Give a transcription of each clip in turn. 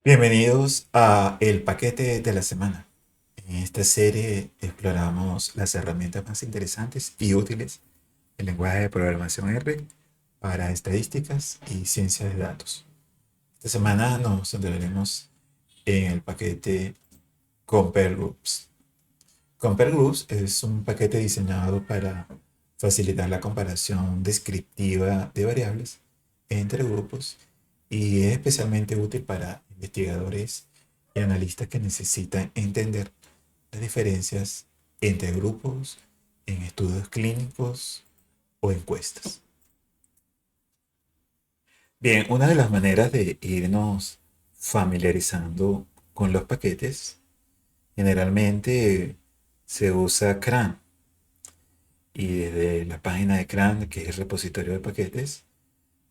Bienvenidos a el paquete de la semana. En esta serie exploramos las herramientas más interesantes y útiles del lenguaje de programación R para estadísticas y ciencia de datos. Esta semana nos centraremos en el paquete Compare Groups. Compare Groups es un paquete diseñado para facilitar la comparación descriptiva de variables entre grupos y es especialmente útil para investigadores y analistas que necesitan entender las diferencias entre grupos en estudios clínicos o encuestas. Bien, una de las maneras de irnos familiarizando con los paquetes generalmente se usa CRAN. Y desde la página de CRAN, que es el repositorio de paquetes,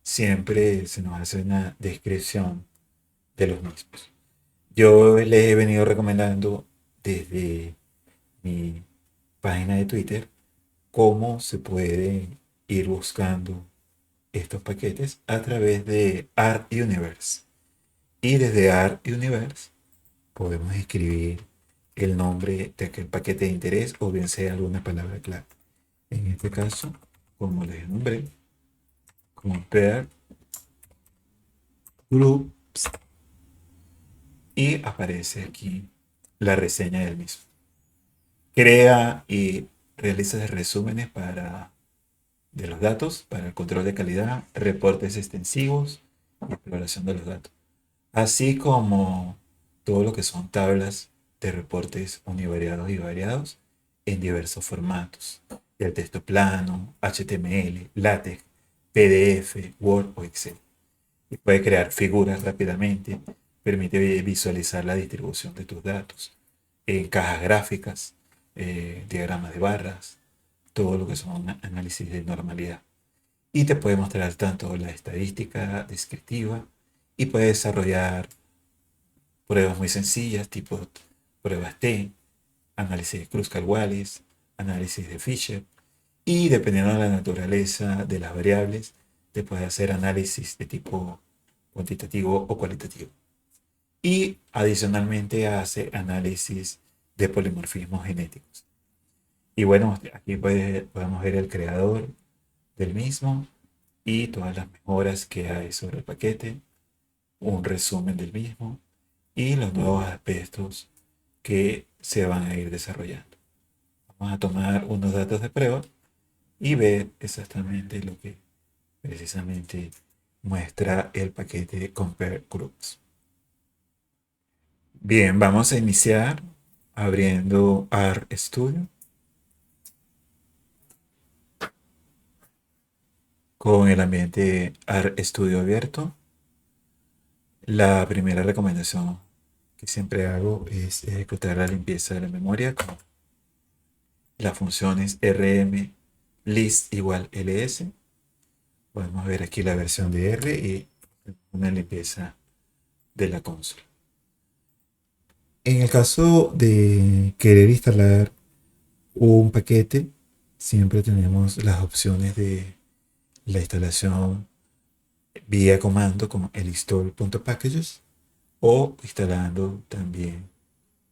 siempre se nos hace una descripción de los mismos. Yo les he venido recomendando desde mi página de Twitter cómo se puede ir buscando estos paquetes a través de ArcUniverse. Y desde ArcUniverse podemos escribir el nombre de aquel paquete de interés o bien sea alguna palabra clave. En este caso, como les nombré, compare groups y aparece aquí la reseña del mismo. Crea y realiza resúmenes de los datos para el control de calidad, reportes extensivos y exploración de los datos, así como todo lo que son tablas de reportes univariados y variados en diversos formatos, el texto plano, HTML, LaTeX, PDF, Word o Excel. Y puede crear figuras rápidamente, permite visualizar la distribución de tus datos, cajas gráficas, diagramas de barras, todo lo que son análisis de normalidad. Y te puede mostrar tanto la estadística descriptiva y puede desarrollar pruebas muy sencillas, tipo pruebas T, análisis de Kruskal-Wallis, análisis de Fisher, y dependiendo de la naturaleza de las variables, te puede hacer análisis de tipo cuantitativo o cualitativo. Y adicionalmente hace análisis de polimorfismos genéticos. Y bueno, aquí podemos ver el creador del mismo y todas las mejoras que hay sobre el paquete, un resumen del mismo y los nuevos aspectos que se van a ir desarrollando. Vamos a tomar unos datos de prueba y ver exactamente lo que precisamente muestra el paquete de Compare Groups. Bien, vamos a iniciar abriendo RStudio con el ambiente RStudio abierto. La primera recomendación que siempre hago es ejecutar la limpieza de la memoria con las funciones rm list igual ls. Podemos ver aquí la versión de R y una limpieza de la consola. En el caso de querer instalar un paquete, siempre tenemos las opciones de la instalación vía comando como el install.packages o instalando también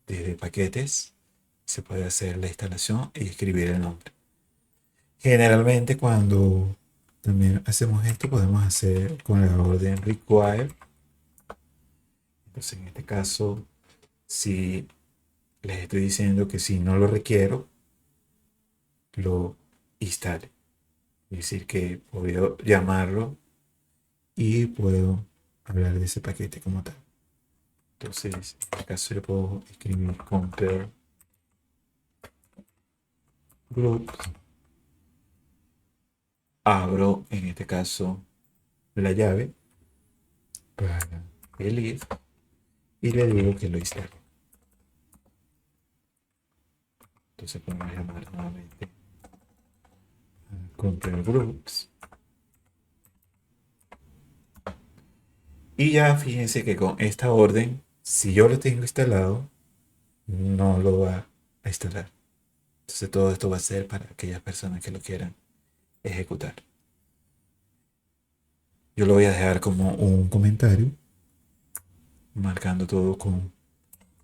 desde paquetes. Se puede hacer la instalación y escribir el nombre. Generalmente cuando también hacemos esto podemos hacer con la orden require. Entonces en este caso, si les estoy diciendo que si no lo requiero, lo instale. Es decir, que puedo llamarlo y puedo hablar de ese paquete como tal. Entonces, en este caso yo puedo escribir compare groups. Abro en este caso la llave para el if y le digo que lo instale. Entonces podemos llamar nuevamente compare groups. Y ya fíjense que con esta orden, si yo lo tengo instalado, no lo va a instalar. Entonces todo esto va a ser para aquellas personas que lo quieran ejecutar. Yo lo voy a dejar como un comentario marcando todo con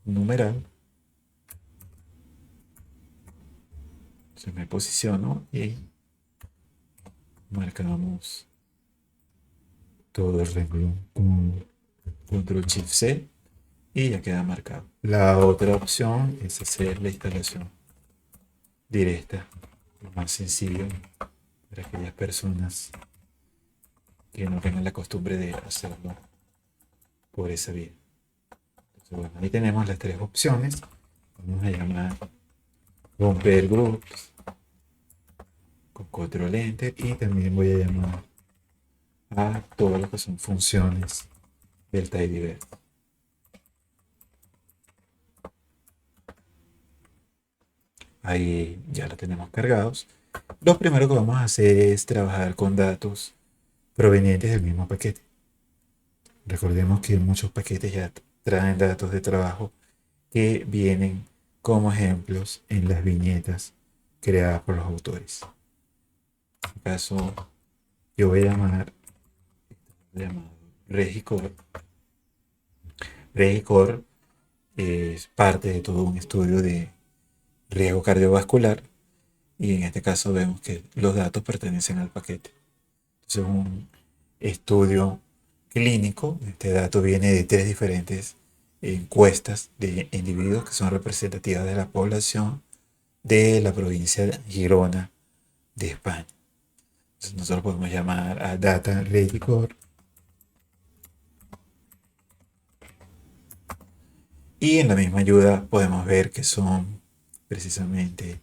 numeral. Entonces me posiciono y marcamos todo el renglón con Control Shift C y ya queda marcado. La otra opción es hacer la instalación directa, lo más sencillo para aquellas personas que no tengan la costumbre de hacerlo por esa vía. Entonces, bueno, ahí tenemos las tres opciones. Vamos a llamar romper groups con control enter y también voy a llamar a todas las que son funciones del tidyverse. Ahí ya lo tenemos cargados. Lo primero que vamos a hacer es trabajar con datos provenientes del mismo paquete. Recordemos que muchos paquetes ya traen datos de trabajo que vienen como ejemplos en las viñetas creadas por los autores. En este caso, yo voy a llamar llamado Regicore. Regicore es parte de todo un estudio de riesgo cardiovascular y en este caso vemos que los datos pertenecen al paquete. Entonces, un estudio clínico, este dato viene de tres diferentes encuestas de individuos que son representativas de la población de la provincia de Girona de España. Entonces, nosotros podemos llamar a Data Ready Core y en la misma ayuda podemos ver que son precisamente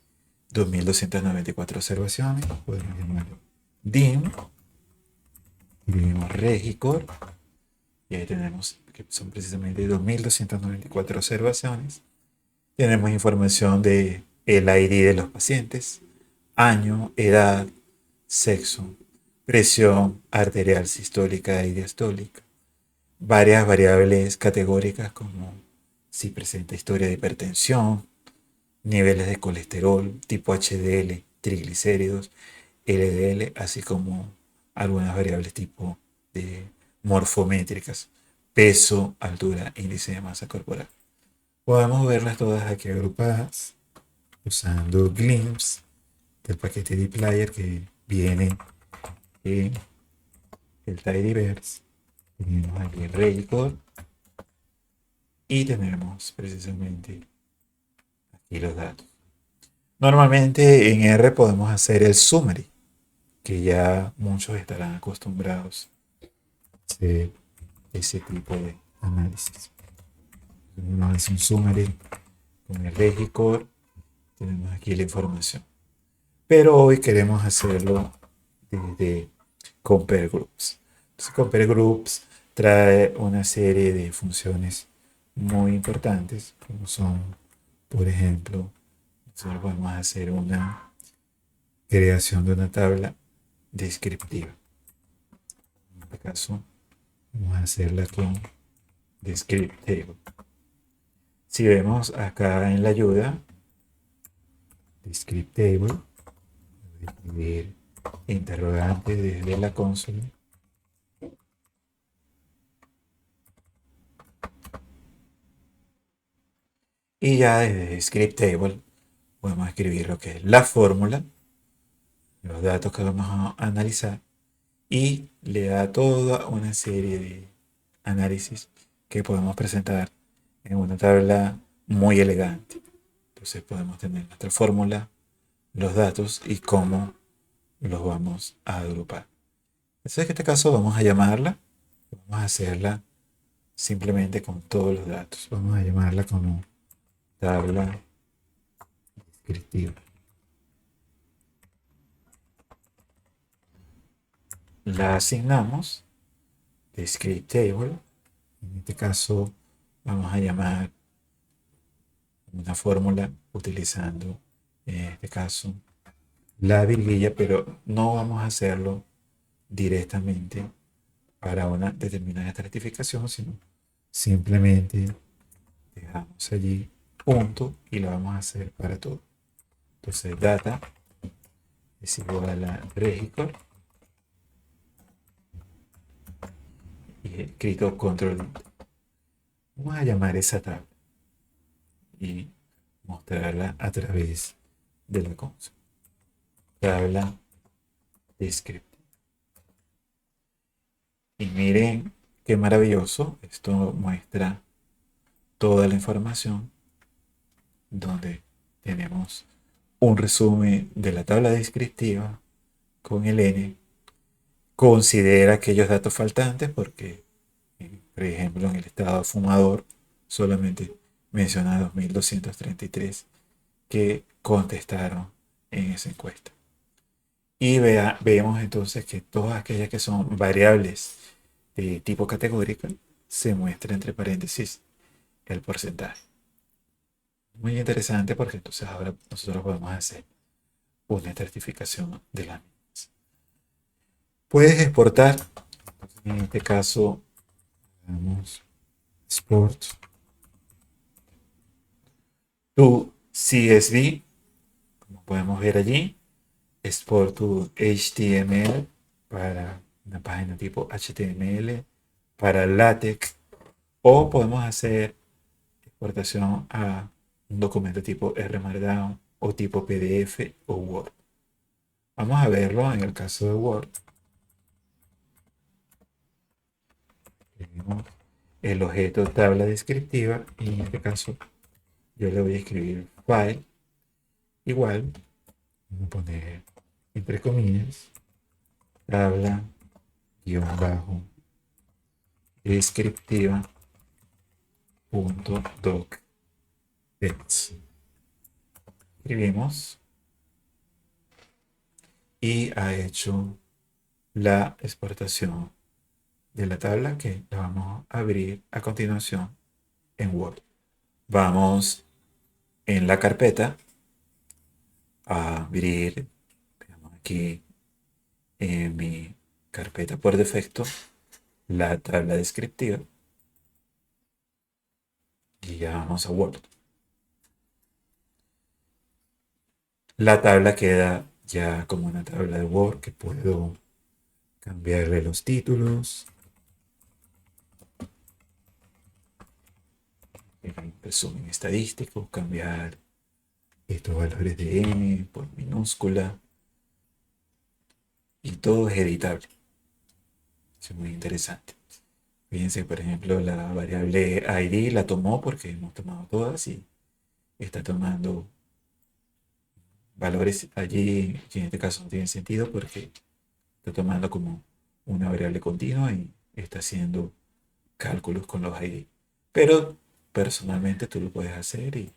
2.294 observaciones. Podemos llamarlo DIM, escribimos Regicore y ahí tenemos que son precisamente 2.294 observaciones. Tenemos información de el ID de los pacientes, año, edad, sexo, presión arterial sistólica y diastólica, varias variables categóricas como si presenta historia de hipertensión, niveles de colesterol, tipo HDL, triglicéridos, LDL, así como algunas variables tipo de morfométricas, peso, altura, índice de masa corporal. Podemos verlas todas aquí agrupadas usando Glimpse del paquete de Player que viene en el Tidyverse. Tenemos aquí el Regicore y tenemos precisamente aquí los datos. Normalmente en R podemos hacer el summary, que ya muchos estarán acostumbrados a hacer ese tipo de análisis. Uno hace un summary con el Regicore, tenemos aquí la información. Pero hoy queremos hacerlo desde Compare Groups. Entonces, Compare Groups trae una serie de funciones muy importantes, como son, por ejemplo, nosotros vamos a hacer una creación de una tabla descriptiva. En este caso, vamos a hacerla con Descript Table. Si vemos acá en la ayuda, Descript Table, voy a escribir interrogante desde la consola. Y ya desde Script Table podemos escribir lo que es la fórmula, los datos que vamos a analizar y le da toda una serie de análisis que podemos presentar en una tabla muy elegante. Entonces podemos tener nuestra fórmula, los datos y cómo los vamos a agrupar. Entonces en este caso vamos a llamarla, vamos a hacerla simplemente con todos los datos. Vamos a llamarla como tabla descriptiva. La asignamos de script table. En este caso vamos a llamar una fórmula utilizando, en este caso, la virguilla, pero no vamos a hacerlo directamente para una determinada estratificación, sino simplemente dejamos allí punto y lo vamos a hacer para todo. Entonces data es igual a Regicore y escrito control. Vamos a llamar esa tabla y mostrarla a través de la consola. Tabla descriptiva. Y miren qué maravilloso. Esto muestra toda la información donde tenemos un resumen de la tabla descriptiva con el N. Considera aquellos datos faltantes porque, por ejemplo, en el estado fumador solamente menciona 2.233 que contestaron en esa encuesta. Y veamos entonces que todas aquellas que son variables de tipo categórico se muestra entre paréntesis el porcentaje. Muy interesante porque entonces ahora nosotros podemos hacer una estratificación de las mismas. Puedes exportar, en este caso, vamos, export to CSV, como podemos ver allí, export to HTML para una página tipo HTML, para LaTeX, o podemos hacer exportación a un documento tipo RMarkdown o tipo PDF o Word. Vamos a verlo en el caso de Word. Tenemos el objeto tabla descriptiva y en este caso yo le voy a escribir file igual, voy a poner entre comillas tabla guión bajo descriptiva punto doc text. Escribimos y ha hecho la exportación de la tabla que la vamos a abrir a continuación en Word. Vamos en la carpeta a abrir, veamos aquí en mi carpeta por defecto, la tabla descriptiva y ya vamos a Word. La tabla queda ya como una tabla de Word que puedo cambiarle los títulos, resumen estadístico, cambiar estos valores de n por minúscula y todo es editable. Es muy interesante. Fíjense, por ejemplo, la variable ID la tomó porque hemos tomado todas y está tomando valores allí que en este caso no tienen sentido porque está tomando como una variable continua y está haciendo cálculos con los ID. Pero personalmente tú lo puedes hacer y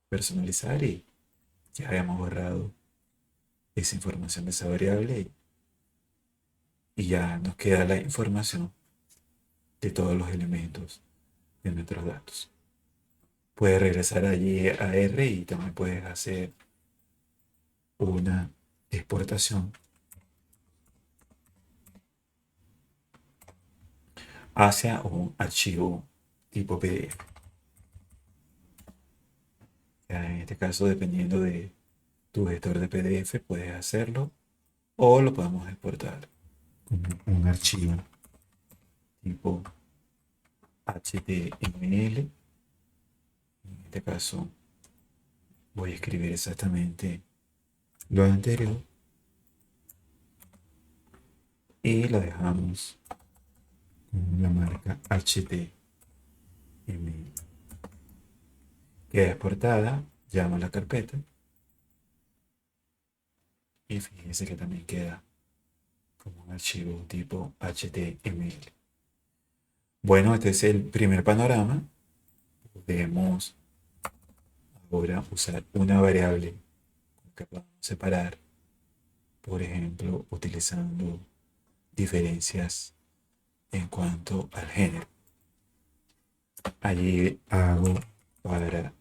personalizar y ya habíamos borrado esa información de esa variable y ya nos queda la información de todos los elementos de nuestros datos. Puedes regresar allí a R y también puedes hacer una exportación hacia un archivo tipo PDF. Ya en este caso, dependiendo de tu gestor de PDF, puedes hacerlo o lo podemos exportar como un archivo tipo HTML. En este caso, voy a escribir exactamente lo anterior y lo dejamos con la marca HTML. Queda exportada, llamo a la carpeta y fíjense que también queda como un archivo tipo HTML. Bueno, este es el primer panorama. Podemos ahora usar una variable que podamos separar, por ejemplo, utilizando diferencias en cuanto al género. Allí hago para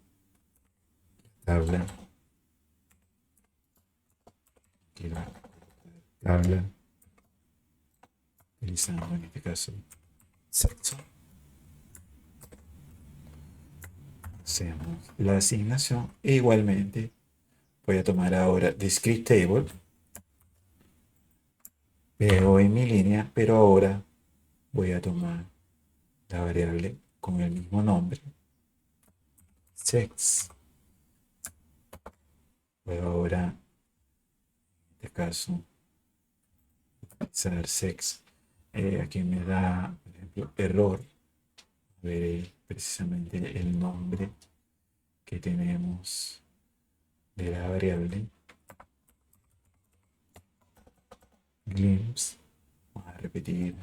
tabla, tabla, utilizando en este caso sexo. Hacemos la asignación e igualmente voy a tomar ahora discrete table. Veo en mi línea, pero ahora voy a tomar la variable con el mismo nombre, sex. Puedo ahora, en este caso, utilizar sex. Aquí me da, por ejemplo, error. Veré precisamente el nombre que tenemos de la variable. Glimpse. Vamos a repetir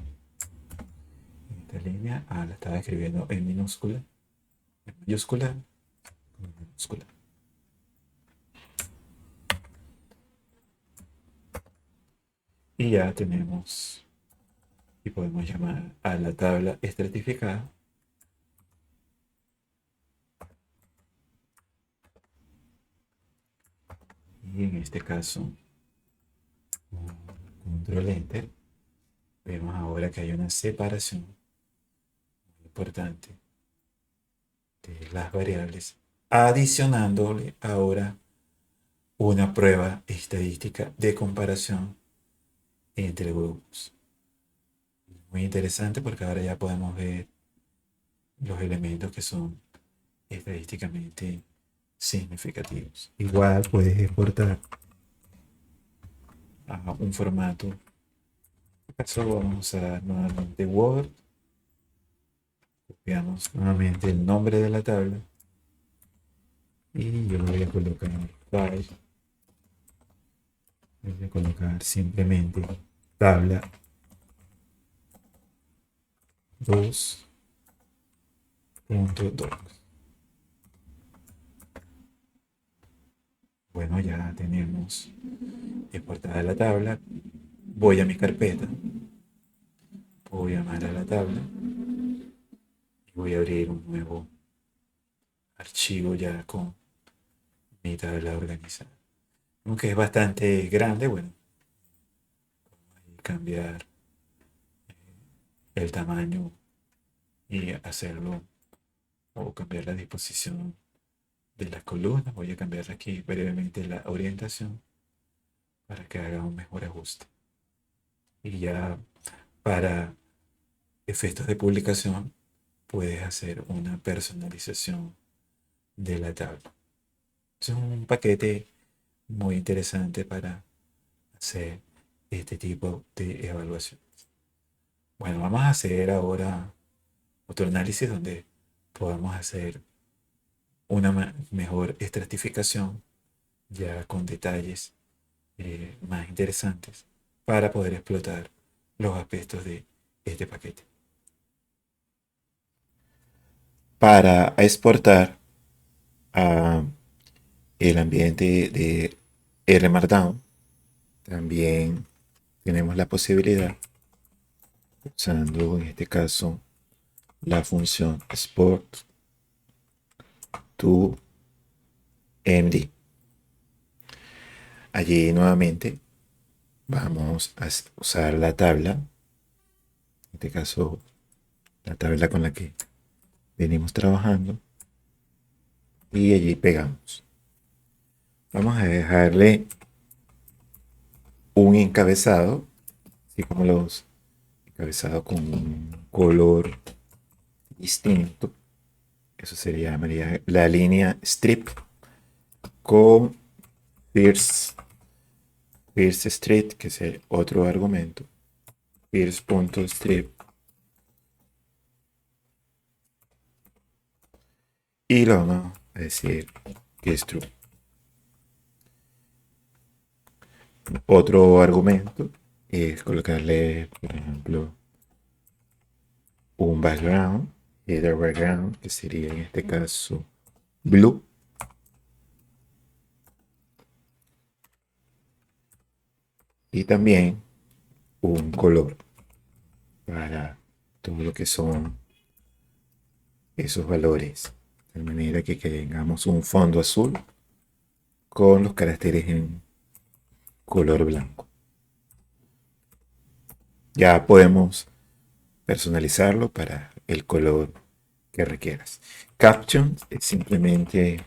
esta línea. La estaba escribiendo en minúscula, en mayúscula, en minúscula. Y ya tenemos y podemos llamar a la tabla estratificada y en este caso control enter, vemos ahora que hay una separación muy importante de las variables, adicionándole ahora una prueba estadística de comparación entre grupos. Muy interesante porque ahora ya podemos ver los elementos que son estadísticamente significativos. Igual puedes exportar a un formato. En este caso vamos a usar nuevamente Word. Copiamos nuevamente el nombre de la tabla y yo voy a colocar file. Voy a colocar simplemente tabla 2.doc. Bueno, ya tenemos exportada la tabla. Voy a mi carpeta, voy a llamar a la tabla y voy a abrir un nuevo archivo ya con mi tabla organizada. Aunque es bastante grande, bueno, voy a cambiar el tamaño y hacerlo o cambiar la disposición de las columnas. Voy a cambiar aquí brevemente la orientación para que haga un mejor ajuste. Y ya para efectos de publicación puedes hacer una personalización de la tabla. Es un paquete muy interesante para hacer este tipo de evaluaciones. Bueno, vamos a hacer ahora otro análisis donde podamos hacer una mejor estratificación ya con detalles más interesantes para poder explotar los aspectos de este paquete. Para exportar a el ambiente de R Markdown, también tenemos la posibilidad, usando en este caso la función export to MD. Allí nuevamente vamos a usar la tabla, en este caso la tabla con la que venimos trabajando, y allí pegamos. Vamos a dejarle un encabezado, así como los encabezados con un color distinto. Eso sería la línea strip con First Street, que es otro argumento. First.strip. Y lo vamos a decir que es true. Otro argumento es colocarle, por ejemplo, un background, header background, que sería en este caso blue. Y también un color para todo lo que son esos valores, de manera que tengamos un fondo azul con los caracteres en color blanco. Ya podemos personalizarlo para el color que requieras. Caption es simplemente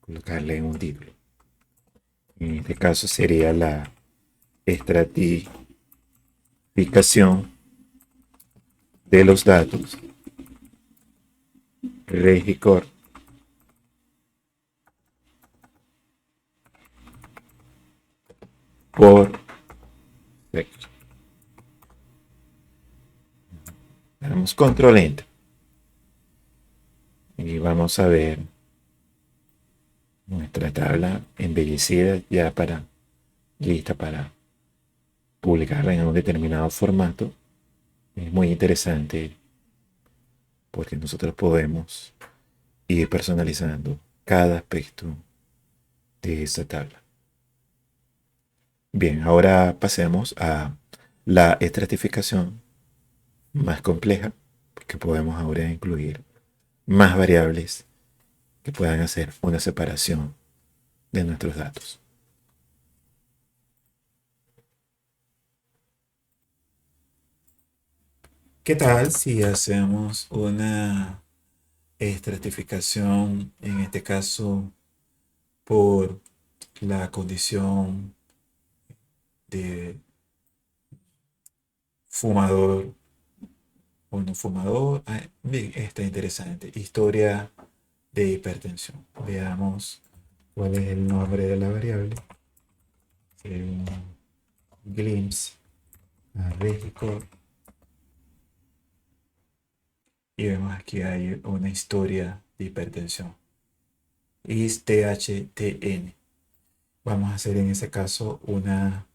colocarle un título. En este caso sería la estratificación de los datos Regicore por sector. Damos control enter y vamos a ver nuestra tabla embellecida ya lista para publicarla en un determinado formato. Es muy interesante porque nosotros podemos ir personalizando cada aspecto de esta tabla. Bien, ahora pasemos a la estratificación más compleja, porque podemos ahora incluir más variables que puedan hacer una separación de nuestros datos. ¿Qué tal si hacemos una estratificación, en este caso, por la condición de fumador o no fumador? Bien, está interesante. Historia de hipertensión. Veamos cuál es el nombre de la variable. Un glimpse a Regicore. Y vemos aquí hay una historia de hipertensión. ISTHTN. Vamos a hacer en ese caso una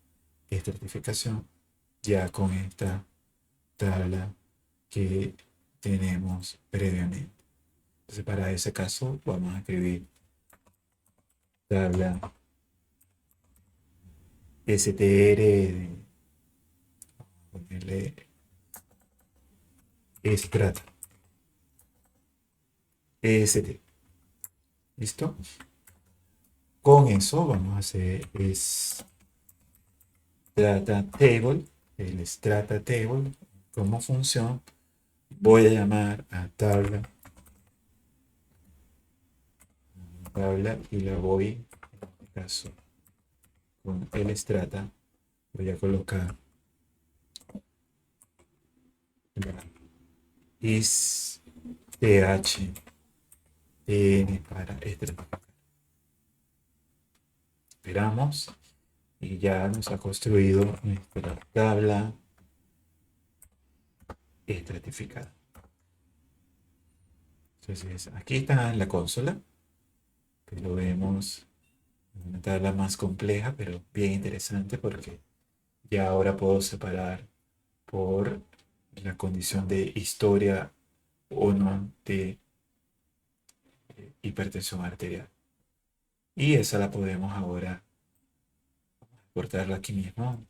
estratificación ya con esta tabla que tenemos previamente. Entonces para ese caso vamos a escribir tabla STR, ponerle strata EST. ¿Listo? Con eso vamos a hacer strata table, el strata table como función. Voy a llamar a tabla y la voy, en este caso, con el strata, voy a colocar la is th tn para estratificar. Esperamos y ya nos ha construido nuestra tabla estratificada. Entonces aquí está en la consola, pero vemos una tabla más compleja, pero bien interesante porque ya ahora puedo separar por la condición de historia o no de hipertensión arterial. Y esa la podemos ahora exportarla aquí mismo,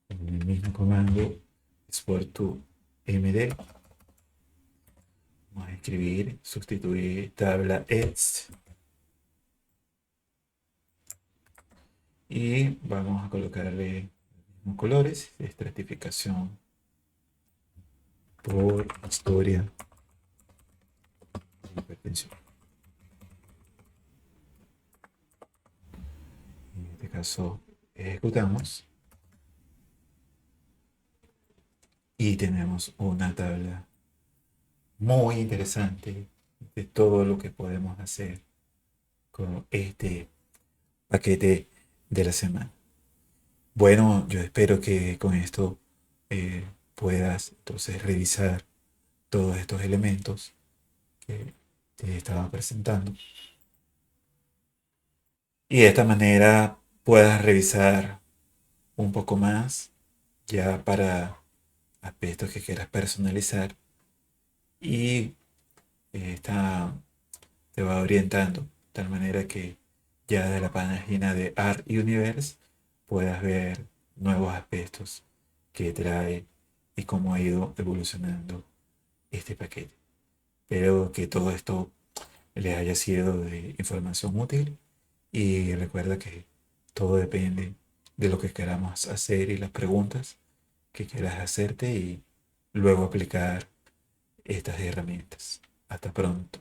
en el mismo comando export to md. Vamos a escribir, sustituir tabla ext y vamos a colocarle los mismos colores, estratificación por historia de hipertensión. En este caso ejecutamos y tenemos una tabla muy interesante de todo lo que podemos hacer con este paquete de la semana. Bueno, yo espero que con esto puedas entonces revisar todos estos elementos que te estaba presentando y de esta manera puedas revisar un poco más ya para aspectos que quieras personalizar y esta te va orientando de tal manera que ya desde la página de Art Universe puedas ver nuevos aspectos que trae y cómo ha ido evolucionando este paquete. Espero que todo esto les haya sido de información útil y recuerda que todo depende de lo que queramos hacer y las preguntas que quieras hacerte y luego aplicar estas herramientas. Hasta pronto.